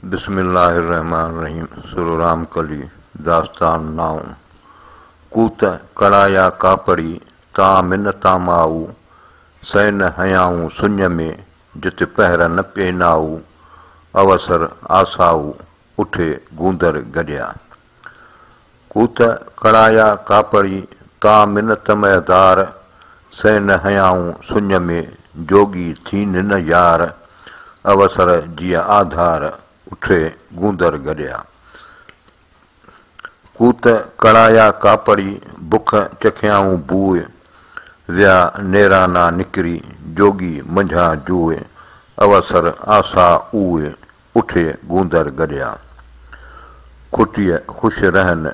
बिस्मिल्लाहिर्रहमानिर्रहीम। सूरह राम कली दास्तान नाउ। कूत कड़ाया कापड़ी ता मिन्नता माऊ, सैन हयाऊं सुञ में जित पहर न पे नाऊ, अवसर आसाऊ उठे गूंदर गॾिया। कूत कड़ाया कापड़ी ता मिन्नत मयदार, सैन हयाऊं सुञ में जोगी थी न यार, अवसर जिया आधार उठे गूंदर गॾिया। कूत कड़ाया कापड़ी बुख चखियाऊं बूए, विया नेराना निकरी जोगी मंझा जूए, अवसर आसा ऊए उठे गूंदर गॾिया। खुटीअ ख़ुशि रहनि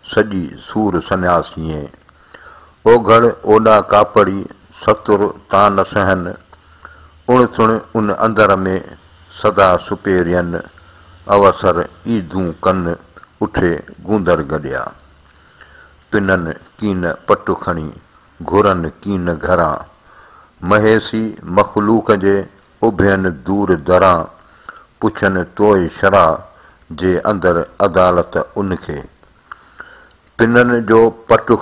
सॼी सूर सन्यासीअ, ओघड़ ओॾा कापड़ी सतुर ता न सहनि, उण तुण उन अंदर में सदा सुपेरियनि, अवसर ईदूं कनि उठे गूंदर गॾिया। पिननि कीन पटु खणी घुरनि कीन घरां, महेसी मख़लूक जे उभियनि दूर दरां, पुछनि तोए शरा जे अंदरि अदालत उनखे। पिननि जो पटु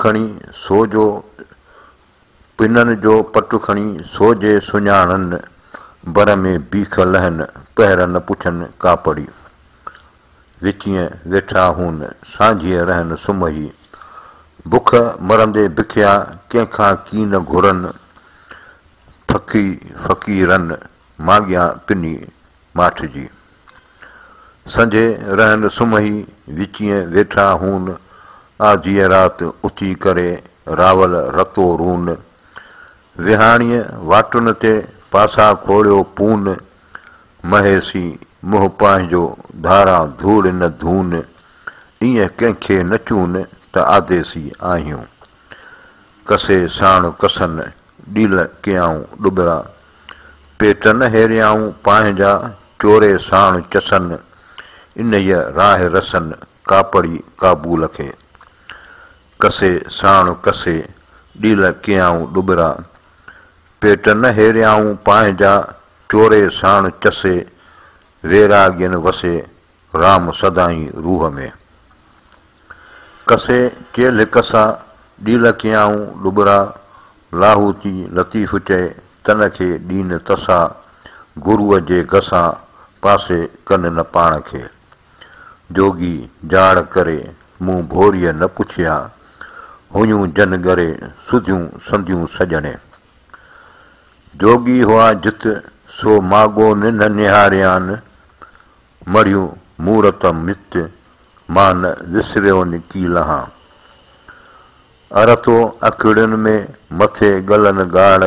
खणी सोजे सुञाणनि, बर में बीख लहनि पहर न पुछनि कापड़ी। विचीअ वेठा हून सांझीअ रहनि सुम्ही, बुख मरंदे बिखिया कंहिंखां कीन घुरनि, फकी फ़क़ीरनि माॻियां पिनी माठिजी। संझे रहनि सुम्ही विचीअ वेठा हून, आधीअ राति उथी करे रावल रतो रून, विहाणीअ वाटुनि ते पासा खोड़ियो पून, महेसी मुंहुं पंहिंजो धारां धूड़ न धून, ईअं कंहिंखे न चून त आदेसी आहियूं। कसे साण कसनि ॾील कयाऊं ॾुॿिड़ा, पेट न हेरियाऊं पंहिंजा चोरे साण चसनि, इन्हीअ राह रसनि कापड़ी काबूल खे। कसे साण कसे ॾील कयाऊं ॾुॿिड़ा, पेट न हेरियाऊं पंहिंजा चोरे साण चसे, वैरागियनि वसे राम सदाईं रूह में। कसे चेल्ह कसा ॾील कयाऊं ॾुॿिड़ा, लाहूती लतीफ़ चए तन खे ॾीन तसा, गुरूअ जे घसां पासे कनि न पाण खे। जोगी जाड़ करे मूं भोरीअ न पुछिया, हुयूं जन ॻरे सुधियूं संधियूं सॼणे। जोगी हुआ जित सो माॻो न निहारियान, मड़ियूं मूरत मित मां न विसरियोनि की लहां। अरतो अखिड़ियुनि में मथे ॻलनि ॻाढ़,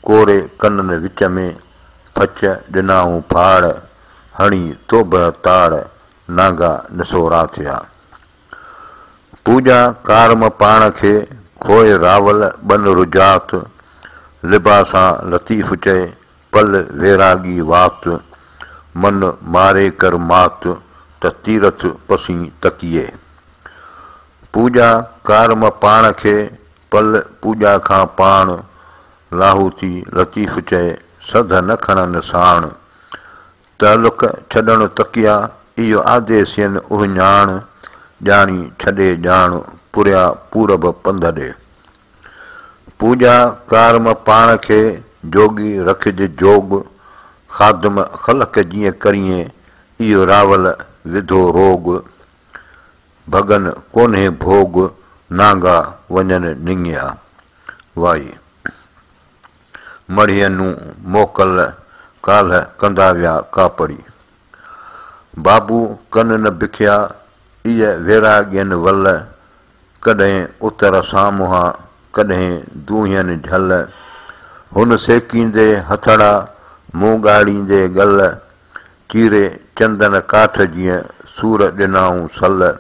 कोरे कननि विच में फच ॾिनाऊं फाड़, हणी तोब ताड़ नागा निसोरा थिया। पूॼा कारम पाण खे खोए रावल बन रुजात, लिबासां लतीफ़ चए पल वैरागी वात, मन मारे कर मात त तीरथ पसी तकिए। पूॼा कारम पाण खे पल पूॼा खां पाण, लाहूती लतीफ़ चए सध न खणनि साण, तअलुक छॾणु तकिया इहो आदेसियनि उहिञाण, ॼाणी छॾे ॼाण पुरिया पूरब पंध ॾे। पूॼा कारम पाण खे जोगी रखिजे जोग, ख़ादम ख़लक जीअं करीं इहो रावल विधो रोग, भॻन कोन्हे भोग नांगा वञनि निंगिया। वाई मड़ियनूं मोकल काल्ह कंदा विया कापड़ी, बाबू कन न बिखिया इह वैरागियनि वल, कॾहिं उतर सामुहां कॾहिं दूहियनि झल, हुन सेकींदे हथड़ा मूं ॻाढ़ींदे ॻल, चीरे चंदन काठ जीअं सूर ॾिनाऊं सल,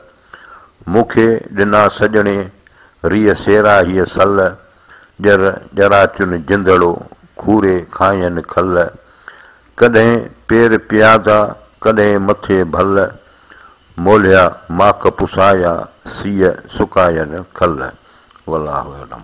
मूंखे ॾिना सॼणे रीह सेरा हीअ सल, ॼर ॼराचुनि जिंदड़ो खूरे खायनि खल, कॾहिं पेर पियादा कॾहिं मथे भल, मोलिया माक पुसाया सीअ सुकायनि खल। वल्लाहु अलम।